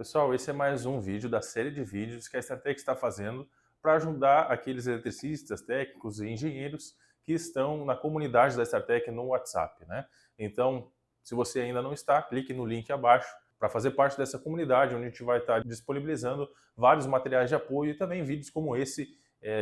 Pessoal, esse é mais um vídeo da série de vídeos que a Startec está fazendo para ajudar aqueles eletricistas, técnicos e engenheiros que estão na comunidade da Startec no WhatsApp, né? Então, se você ainda não está, clique no link abaixo para fazer parte dessa comunidade, onde a gente vai estar disponibilizando vários materiais de apoio e também vídeos como esse,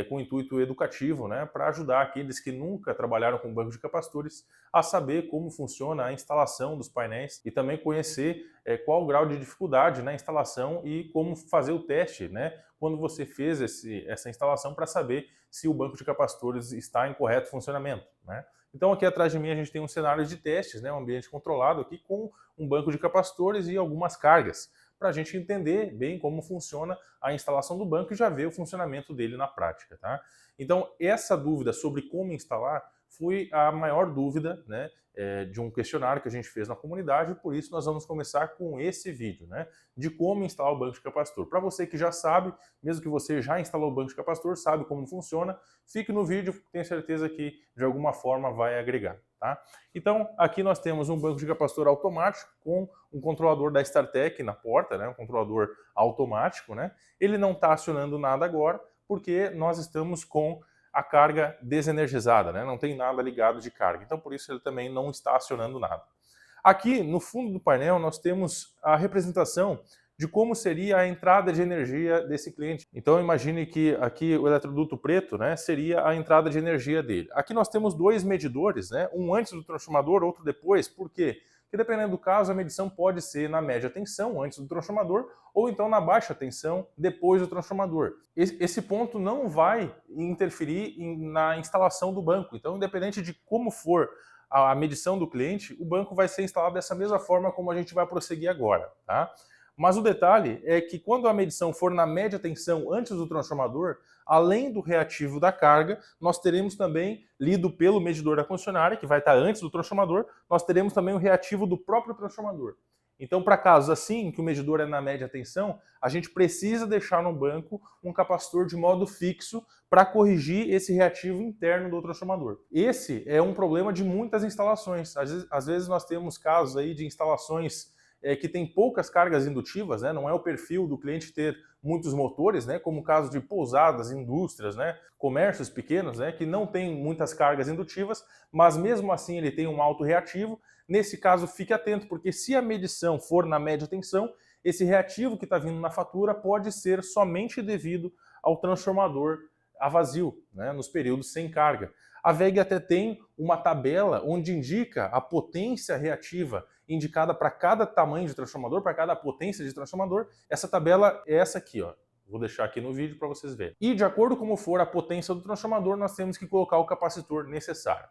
com intuito educativo, né, para ajudar aqueles que nunca trabalharam com banco de capacitores a saber como funciona a instalação dos painéis e também conhecer qual o grau de dificuldade na instalação e como fazer o teste, né, quando você fez essa instalação para saber se o banco de capacitores está em correto funcionamento, né? Então aqui atrás de mim a gente tem um cenário de testes, né, um ambiente controlado aqui com um banco de capacitores e algumas cargas, para a gente entender bem como funciona a instalação do banco e já ver o funcionamento dele na prática, tá? Então essa dúvida sobre como instalar foi a maior dúvida, né, de um questionário que a gente fez na comunidade, e por isso nós vamos começar com esse vídeo, né, de como instalar o banco de capacitor. Para você que já sabe, mesmo que você já instalou o banco de capacitor, sabe como funciona, fique no vídeo, tenho certeza que de alguma forma vai agregar. Tá? Então, aqui nós temos um banco de capacitor automático com um controlador da Startec na porta, né? Um controlador automático, né? Ele não está acionando nada agora, porque nós estamos com a carga desenergizada, né? Não tem nada ligado de carga, então por isso ele também não está acionando nada. Aqui, no fundo do painel, nós temos a representação de como seria a entrada de energia desse cliente. Então imagine que aqui o eletroduto preto, né, seria a entrada de energia dele. Aqui nós temos dois medidores, né, um antes do transformador, outro depois. Por quê? Porque dependendo do caso, a medição pode ser na média tensão, antes do transformador, ou então na baixa tensão, depois do transformador. Esse ponto não vai interferir na instalação do banco. Então, independente de como for a medição do cliente, o banco vai ser instalado dessa mesma forma como a gente vai prosseguir agora, tá? Mas o detalhe é que quando a medição for na média tensão antes do transformador, além do reativo da carga, nós teremos também, lido pelo medidor da concessionária, que vai estar antes do transformador, nós teremos também o reativo do próprio transformador. Então, para casos assim, que o medidor é na média tensão, a gente precisa deixar no banco um capacitor de modo fixo para corrigir esse reativo interno do transformador. Esse é um problema de muitas instalações. Às vezes nós temos casos aí de instalações que tem poucas cargas indutivas, né? Não é o perfil do cliente ter muitos motores, né? Como o caso de pousadas, indústrias, né? Comércios pequenos, né? Que não tem muitas cargas indutivas, mas mesmo assim ele tem um alto reativo. Nesse caso, fique atento, porque se a medição for na média tensão, esse reativo que está vindo na fatura pode ser somente devido ao transformador a vazio, né? Nos períodos sem carga. A WEG até tem uma tabela onde indica a potência reativa indicada para cada tamanho de transformador, para cada potência de transformador. Essa tabela é essa aqui, ó. Vou deixar aqui no vídeo para vocês verem. E de acordo com como for a potência do transformador, nós temos que colocar o capacitor necessário.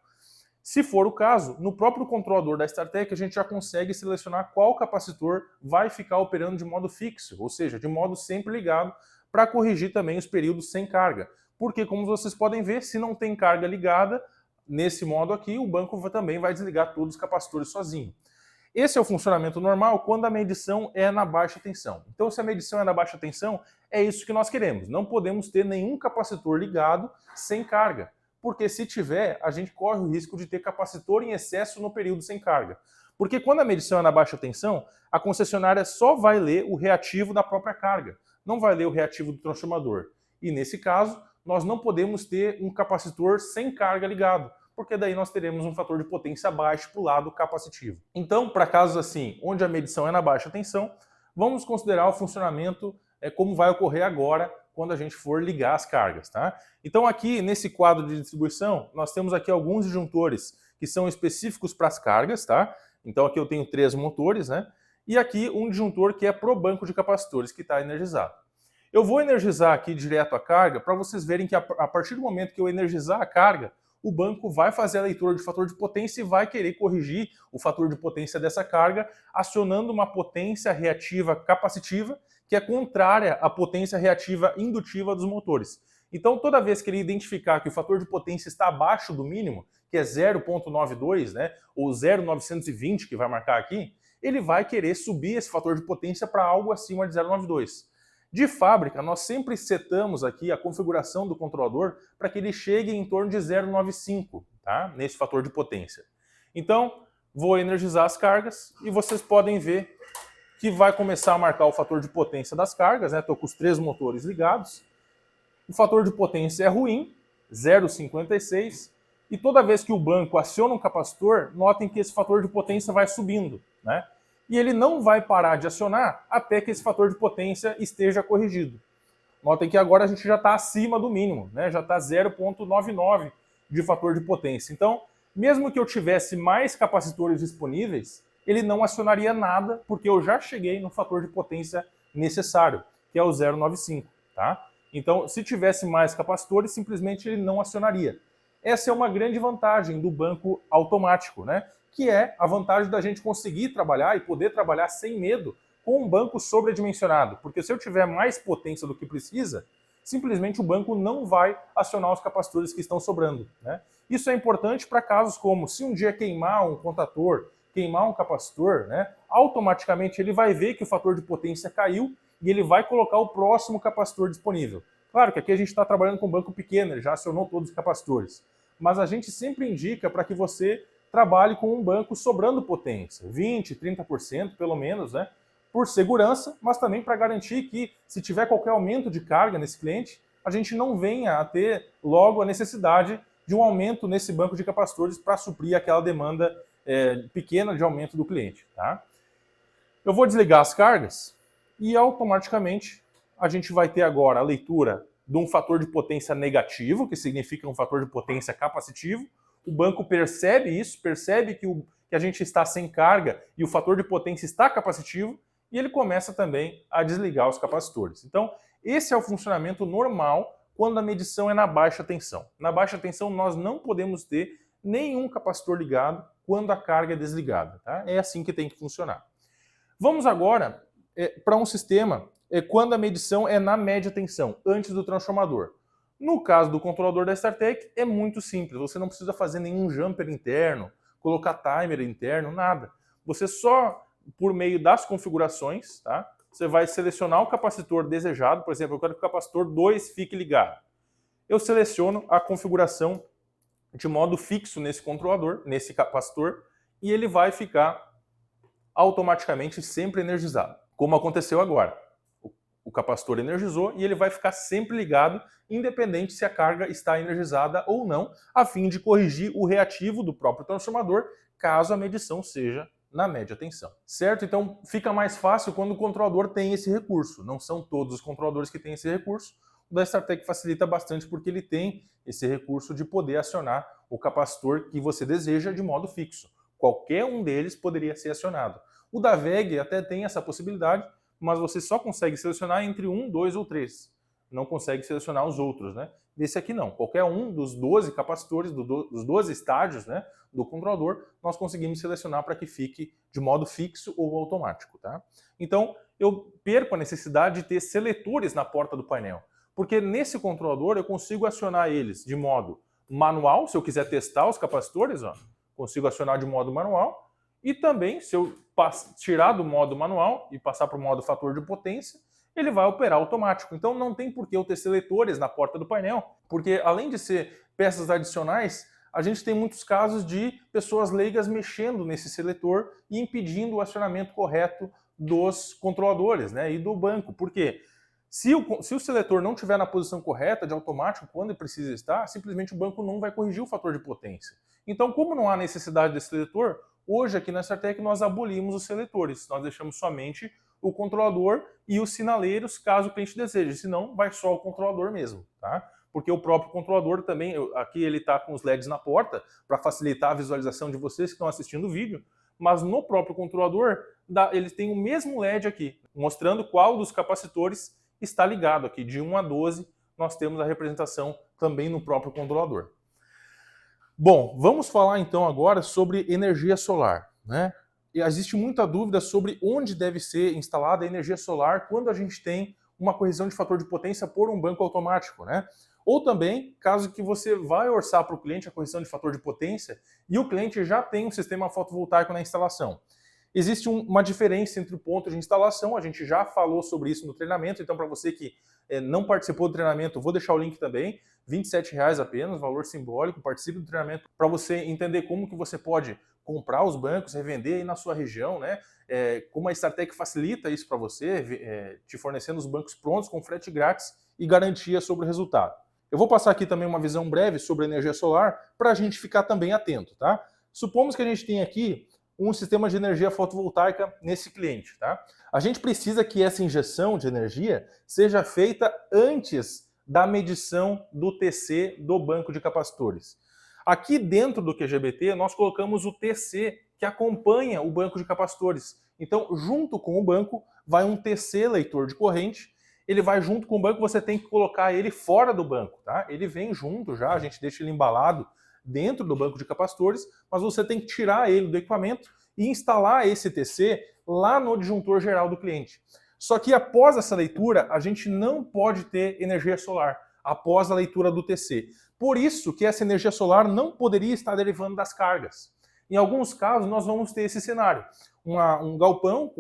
Se for o caso, no próprio controlador da Startec a gente já consegue selecionar qual capacitor vai ficar operando de modo fixo, ou seja, de modo sempre ligado, para corrigir também os períodos sem carga. Porque, como vocês podem ver, se não tem carga ligada, nesse modo aqui, o banco também vai desligar todos os capacitores sozinho. Esse é o funcionamento normal quando a medição é na baixa tensão. Então, se a medição é na baixa tensão, é isso que nós queremos. Não podemos ter nenhum capacitor ligado sem carga, porque se tiver, a gente corre o risco de ter capacitor em excesso no período sem carga. Porque quando a medição é na baixa tensão, a concessionária só vai ler o reativo da própria carga, não vai ler o reativo do transformador. E nesse caso, nós não podemos ter um capacitor sem carga ligado, porque daí nós teremos um fator de potência baixo para o lado capacitivo. Então, para casos assim, onde a medição é na baixa tensão, vamos considerar o funcionamento como vai ocorrer agora, quando a gente for ligar as cargas, tá? Então aqui, nesse quadro de distribuição, nós temos aqui alguns disjuntores que são específicos para as cargas, tá? Então aqui eu tenho 3 motores, né? E aqui um disjuntor que é pro banco de capacitores, que está energizado. Eu vou energizar aqui direto a carga para vocês verem que a partir do momento que eu energizar a carga, o banco vai fazer a leitura de fator de potência e vai querer corrigir o fator de potência dessa carga, acionando uma potência reativa capacitiva, que é contrária à potência reativa indutiva dos motores. Então, toda vez que ele identificar que o fator de potência está abaixo do mínimo, que é 0,92, né, ou 0,920 que vai marcar aqui, ele vai querer subir esse fator de potência para algo acima de 0,92. De fábrica, nós sempre setamos aqui a configuração do controlador para que ele chegue em torno de 0,95, tá? Nesse fator de potência. Então, vou energizar as cargas e vocês podem ver que vai começar a marcar o fator de potência das cargas, né? Estou com os 3 motores ligados. O fator de potência é ruim, 0,56, e toda vez que o banco aciona um capacitor, notem que esse fator de potência vai subindo, né? E ele não vai parar de acionar até que esse fator de potência esteja corrigido. Notem que agora a gente já está acima do mínimo, né? Já está 0,99 de fator de potência. Então, mesmo que eu tivesse mais capacitores disponíveis, ele não acionaria nada, porque eu já cheguei no fator de potência necessário, que é o 0,95, tá? Então, se tivesse mais capacitores, simplesmente ele não acionaria. Essa é uma grande vantagem do banco automático, né? Que é a vantagem da gente conseguir trabalhar e poder trabalhar sem medo com um banco sobredimensionado. Porque se eu tiver mais potência do que precisa, simplesmente o banco não vai acionar os capacitores que estão sobrando, né? Isso é importante para casos como se um dia queimar um contator, queimar um capacitor, né? Automaticamente ele vai ver que o fator de potência caiu e ele vai colocar o próximo capacitor disponível. Claro que aqui a gente está trabalhando com um banco pequeno, ele já acionou todos os capacitores. Mas a gente sempre indica para que você trabalhe com um banco sobrando potência, 20%, 30% pelo menos, né? Por segurança, mas também para garantir que, se tiver qualquer aumento de carga nesse cliente, a gente não venha a ter logo a necessidade de um aumento nesse banco de capacitores para suprir aquela demanda pequena de aumento do cliente. Tá? Eu vou desligar as cargas e automaticamente a gente vai ter agora a leitura de um fator de potência negativo, que significa um fator de potência capacitivo. O banco percebe isso, percebe que a gente está sem carga e o fator de potência está capacitivo, e ele começa também a desligar os capacitores. Então, esse é o funcionamento normal quando a medição é na baixa tensão. Na baixa tensão, nós não podemos ter nenhum capacitor ligado quando a carga é desligada. Tá? É assim que tem que funcionar. Vamos agora para um sistema quando a medição é na média tensão, antes do transformador. No caso do controlador da StarTech, é muito simples. Você não precisa fazer nenhum jumper interno, colocar timer interno, nada. Você só, por meio das configurações, tá? Você vai selecionar o capacitor desejado. Por exemplo, eu quero que o capacitor 2 fique ligado. Eu seleciono a configuração de modo fixo nesse controlador, nesse capacitor, e ele vai ficar automaticamente sempre energizado, como aconteceu agora. O capacitor energizou e ele vai ficar sempre ligado, independente se a carga está energizada ou não, a fim de corrigir o reativo do próprio transformador, caso a medição seja na média tensão. Certo? Então fica mais fácil quando o controlador tem esse recurso. Não são todos os controladores que têm esse recurso. O da StarTech facilita bastante porque ele tem esse recurso de poder acionar o capacitor que você deseja de modo fixo. Qualquer um deles poderia ser acionado. O da VEG até tem essa possibilidade, mas você só consegue selecionar entre 1, 2 ou 3. Não consegue selecionar os outros, né? Desse aqui não. Qualquer um dos 12 capacitores, dos 12 estágios, né, do controlador, nós conseguimos selecionar para que fique de modo fixo ou automático. Tá? Então, eu perco a necessidade de ter seletores na porta do painel, porque nesse controlador eu consigo acionar eles de modo manual, se eu quiser testar os capacitores, ó, consigo acionar de modo manual, e também, se eu tirar do modo manual e passar para o modo fator de potência, ele vai operar automático. Então não tem por que eu ter seletores na porta do painel, porque além de ser peças adicionais, a gente tem muitos casos de pessoas leigas mexendo nesse seletor e impedindo o acionamento correto dos controladores, né, e do banco. Por quê? Se o seletor não estiver na posição correta de automático, quando ele precisa estar, simplesmente o banco não vai corrigir o fator de potência. Então, como não há necessidade desse seletor, hoje aqui na StarTech nós abolimos os seletores. Nós deixamos somente o controlador e os sinaleiros, caso o cliente deseje. Senão, vai só o controlador mesmo, tá? Porque o próprio controlador também, aqui ele está com os LEDs na porta, para facilitar a visualização de vocês que estão assistindo o vídeo, mas no próprio controlador, ele tem o mesmo LED aqui, mostrando qual dos capacitores está ligado aqui. De 1 a 12, nós temos a representação também no próprio controlador. Bom, vamos falar então agora sobre energia solar, né? E existe muita dúvida sobre onde deve ser instalada a energia solar quando a gente tem uma correção de fator de potência por um banco automático, né? Ou também, caso que você vai orçar para o cliente a correção de fator de potência e o cliente já tem um sistema fotovoltaico na instalação. Existe uma diferença entre o ponto de instalação, a gente já falou sobre isso no treinamento, então para você que não participou do treinamento, vou deixar o link também, R$ 27,00 apenas, valor simbólico, participe do treinamento para você entender como que você pode comprar os bancos, revender aí na sua região, né? como a StarTech facilita isso para você, te fornecendo os bancos prontos com frete grátis e garantia sobre o resultado. Eu vou passar aqui também uma visão breve sobre energia solar para a gente ficar também atento, tá? Supomos que a gente tem aqui um sistema de energia fotovoltaica nesse cliente, tá? A gente precisa que essa injeção de energia seja feita antes da medição do TC do banco de capacitores. Aqui dentro do QGBT, nós colocamos o TC que acompanha o banco de capacitores. Então, junto com o banco, vai um TC leitor de corrente. Ele vai junto com o banco, você tem que colocar ele fora do banco, tá? Ele vem junto já, a gente deixa ele embalado dentro do banco de capacitores, mas você tem que tirar ele do equipamento e instalar esse TC lá no disjuntor geral do cliente. Só que após essa leitura, a gente não pode ter energia solar após a leitura do TC. Por isso que essa energia solar não poderia estar derivando das cargas. Em alguns casos, nós vamos ter esse cenário. Um galpão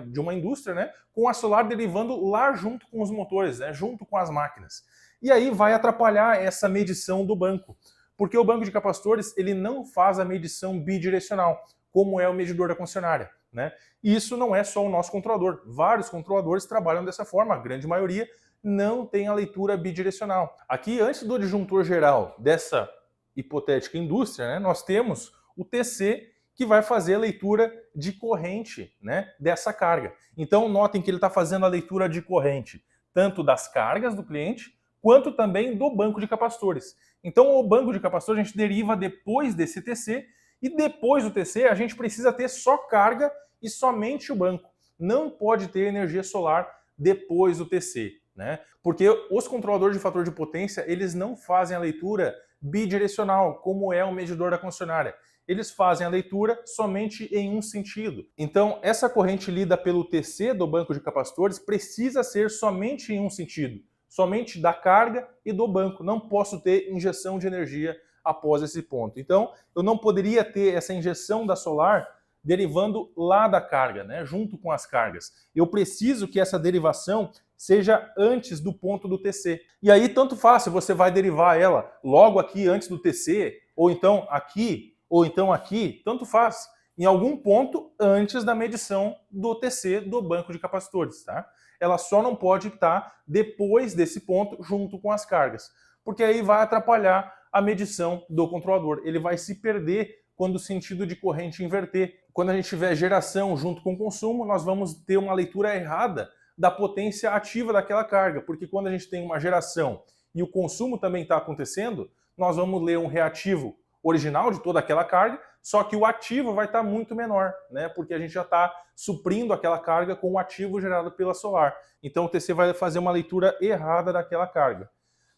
de uma indústria, né, com a solar derivando lá junto com os motores, né, junto com as máquinas. E aí vai atrapalhar essa medição do banco, porque o banco de capacitores ele não faz a medição bidirecional, como é o medidor da concessionária, né? E isso não é só o nosso controlador. Vários controladores trabalham dessa forma, a grande maioria não tem a leitura bidirecional. Aqui, antes do disjuntor geral dessa hipotética indústria, né, nós temos o TC que vai fazer a leitura de corrente, né, dessa carga. Então, notem que ele está fazendo a leitura de corrente tanto das cargas do cliente, quanto também do banco de capacitores. Então, o banco de capacitores a gente deriva depois desse TC, e depois do TC a gente precisa ter só carga e somente o banco. Não pode ter energia solar depois do TC, né? Porque os controladores de fator de potência, eles não fazem a leitura bidirecional, como é o medidor da concessionária. Eles fazem a leitura somente em um sentido. Então, essa corrente lida pelo TC do banco de capacitores precisa ser somente em um sentido, somente da carga e do banco. Não posso ter injeção de energia após esse ponto. Então, eu não poderia ter essa injeção da solar derivando lá da carga, né, junto com as cargas. Eu preciso que essa derivação seja antes do ponto do TC. E aí, tanto faz se você vai derivar ela logo aqui antes do TC, ou então aqui, tanto faz. Em algum ponto antes da medição do TC do banco de capacitores, tá? Ela só não pode estar depois desse ponto junto com as cargas, porque aí vai atrapalhar a medição do controlador. Ele vai se perder quando o sentido de corrente inverter. Quando a gente tiver geração junto com consumo, nós vamos ter uma leitura errada da potência ativa daquela carga, porque quando a gente tem uma geração e o consumo também está acontecendo, nós vamos ler um reativo original de toda aquela carga, só que o ativo vai estar muito menor, né? Porque a gente já está suprindo aquela carga com o ativo gerado pela solar. Então o TC vai fazer uma leitura errada daquela carga.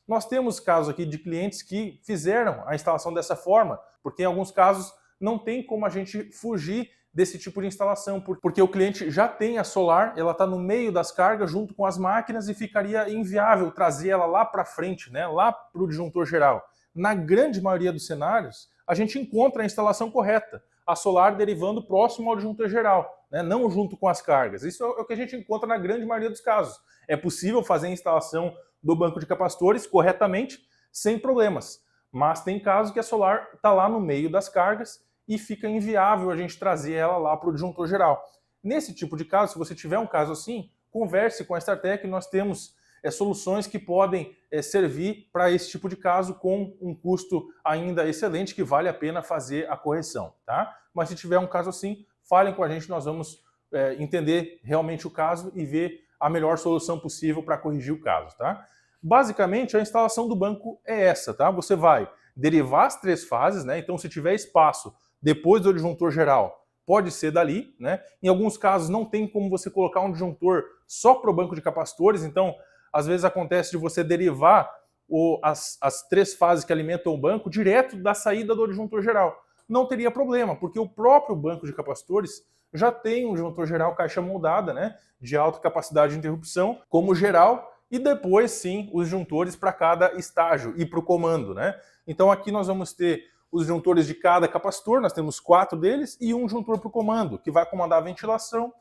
Nós temos casos aqui de clientes que fizeram a instalação dessa forma, porque em alguns casos não tem como a gente fugir desse tipo de instalação, porque o cliente já tem a solar, ela está no meio das cargas junto com as máquinas e ficaria inviável trazer ela lá para frente, né? Lá para o disjuntor geral. Na grande maioria dos cenários, a gente encontra a instalação correta, a solar derivando próximo ao disjuntor geral, né? Não junto com as cargas. Isso é o que a gente encontra na grande maioria dos casos. É possível fazer a instalação do banco de capacitores corretamente, sem problemas. Mas tem casos que a solar está lá no meio das cargas e fica inviável a gente trazer ela lá para o disjuntor geral. Nesse tipo de caso, se você tiver um caso assim, converse com a StarTech, nós temos soluções que podem servir para esse tipo de caso com um custo ainda excelente, que vale a pena fazer a correção, tá? Mas se tiver um caso assim, falem com a gente, nós vamos entender realmente o caso e ver a melhor solução possível para corrigir o caso, tá? Basicamente, a instalação do banco é essa, tá? Você vai derivar as 3 fases, né? Então, se tiver espaço depois do disjuntor geral, pode ser dali, né? Em alguns casos, não tem como você colocar um disjuntor só para o banco de capacitores, então, às vezes acontece de você derivar as 3 fases que alimentam o banco direto da saída do disjuntor geral. Não teria problema, porque o próprio banco de capacitores já tem um disjuntor geral caixa moldada, né, de alta capacidade de interrupção, como geral, e depois sim os disjuntores para cada estágio e para o comando, né? Então aqui nós vamos ter os disjuntores de cada capacitor, nós temos 4 deles, e um disjuntor para o comando, que vai comandar a ventilação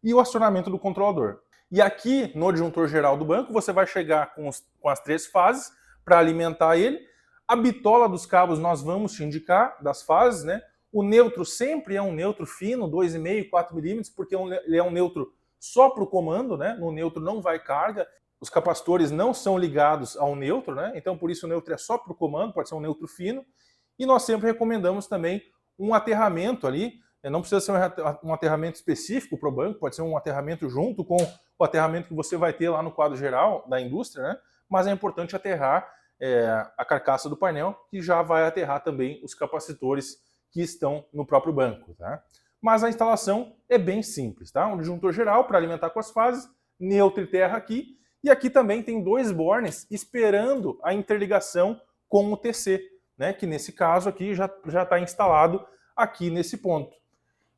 e o acionamento do controlador. E aqui no disjuntor geral do banco você vai chegar com as 3 fases para alimentar ele. A bitola dos cabos nós vamos te indicar das fases, né? O neutro sempre é um neutro fino, 2,5, 4 milímetros, porque ele é um neutro só para o comando, né? No neutro não vai carga. Os capacitores não são ligados ao neutro, né? Então por isso o neutro é só para o comando, pode ser um neutro fino. E nós sempre recomendamos também um aterramento ali, não precisa ser um aterramento específico para o banco, pode ser um aterramento junto com o aterramento que você vai ter lá no quadro geral da indústria, né? Mas é importante aterrar a carcaça do painel, que já vai aterrar também os capacitores que estão no próprio banco, tá? Mas a instalação é bem simples, tá? Um disjuntor geral para alimentar com as fases, neutro e terra aqui, e aqui também tem 2 bornes esperando a interligação com o TC, né? Que nesse caso aqui já está instalado aqui nesse ponto.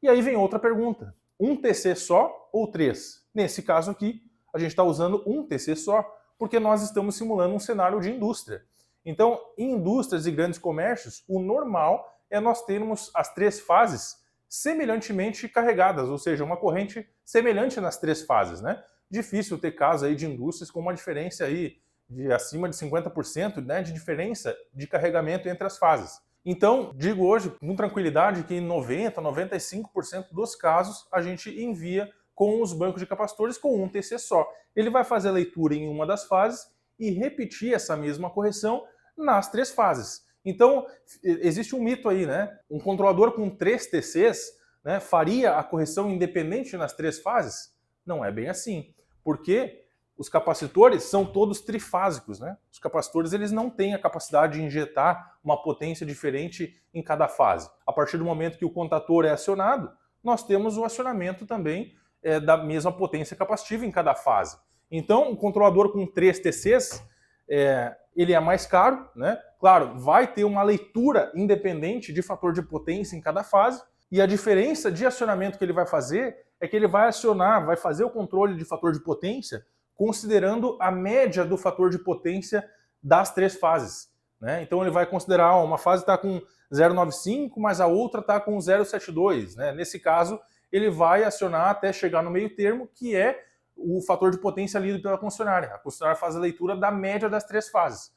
E aí vem outra pergunta, um TC só ou 3? Nesse caso aqui, a gente está usando um TC só, porque nós estamos simulando um cenário de indústria. Então, em indústrias e grandes comércios, o normal é nós termos as 3 fases semelhantemente carregadas, ou seja, uma corrente semelhante nas 3 fases, né? Difícil ter casos aí de indústrias com uma diferença aí de acima de 50%, né, de diferença de carregamento entre as fases. Então, digo hoje com tranquilidade que em 90%, 95% dos casos a gente envia com os bancos de capacitores com um TC só. Ele vai fazer a leitura em uma das fases e repetir essa mesma correção nas 3 fases. Então, existe um mito aí, né? Um controlador com 3 TCs, né, faria a correção independente nas 3 fases? Não é bem assim, porque os capacitores são todos trifásicos, né? Os capacitores eles não têm a capacidade de injetar uma potência diferente em cada fase. A partir do momento que o contator é acionado, nós temos o acionamento também da mesma potência capacitiva em cada fase. Então, o controlador com 3 TCs, ele é mais caro, né? Claro, vai ter uma leitura independente de fator de potência em cada fase, e a diferença de acionamento que ele vai fazer é que ele vai acionar, vai fazer o controle de fator de potência considerando a média do fator de potência das 3 fases, né? Então ele vai considerar, uma fase está com 0,95, mas a outra está com 0,72, né? Nesse caso, ele vai acionar até chegar no meio termo, que é o fator de potência lido pela concessionária. A concessionária faz a leitura da média das 3 fases.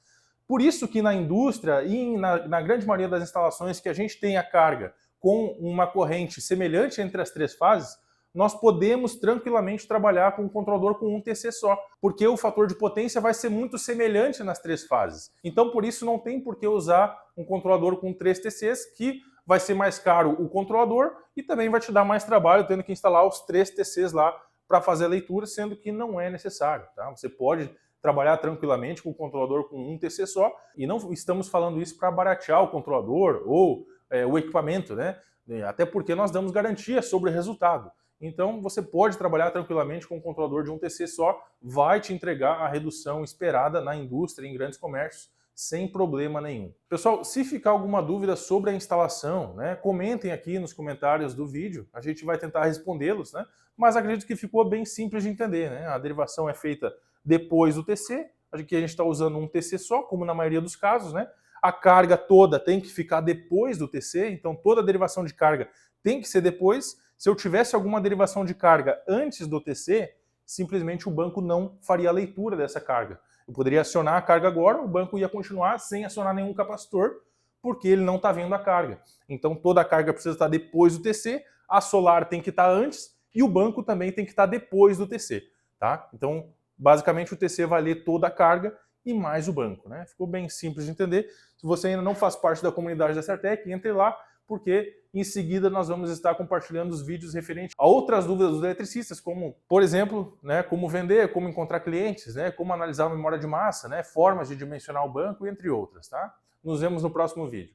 Por isso que na indústria e na grande maioria das instalações que a gente tem a carga com uma corrente semelhante entre as 3 fases, nós podemos tranquilamente trabalhar com um controlador com um TC só, porque o fator de potência vai ser muito semelhante nas 3 fases. Então, por isso, não tem por que usar um controlador com 3 TCs, que vai ser mais caro o controlador e também vai te dar mais trabalho tendo que instalar os 3 TCs lá para fazer a leitura, sendo que não é necessário, tá? Você pode trabalhar tranquilamente com o controlador com um TC só, e não estamos falando isso para baratear o controlador ou o equipamento, né? Até porque nós damos garantia sobre o resultado. Então você pode trabalhar tranquilamente com um controlador de um TC só, vai te entregar a redução esperada na indústria e em grandes comércios, sem problema nenhum. Pessoal, se ficar alguma dúvida sobre a instalação, né, comentem aqui nos comentários do vídeo, a gente vai tentar respondê-los, né? Mas acredito que ficou bem simples de entender, né? A derivação é feita depois do TC, aqui a gente está usando um TC só, como na maioria dos casos, né? A carga toda tem que ficar depois do TC, então toda a derivação de carga tem que ser depois. Se eu tivesse alguma derivação de carga antes do TC, simplesmente o banco não faria a leitura dessa carga. Eu poderia acionar a carga agora, o banco ia continuar sem acionar nenhum capacitor, porque ele não está vendo a carga. Então toda a carga precisa estar depois do TC, a solar tem que estar antes e o banco também tem que estar depois do TC. Tá? Então, basicamente, o TC vai ler toda a carga e mais o banco, né? Ficou bem simples de entender. Se você ainda não faz parte da comunidade da Startec, entre lá, porque em seguida nós vamos estar compartilhando os vídeos referentes a outras dúvidas dos eletricistas, como, por exemplo, né, como vender, como encontrar clientes, né, como analisar a memória de massa, né, formas de dimensionar o banco, entre outras, tá? Nos vemos no próximo vídeo.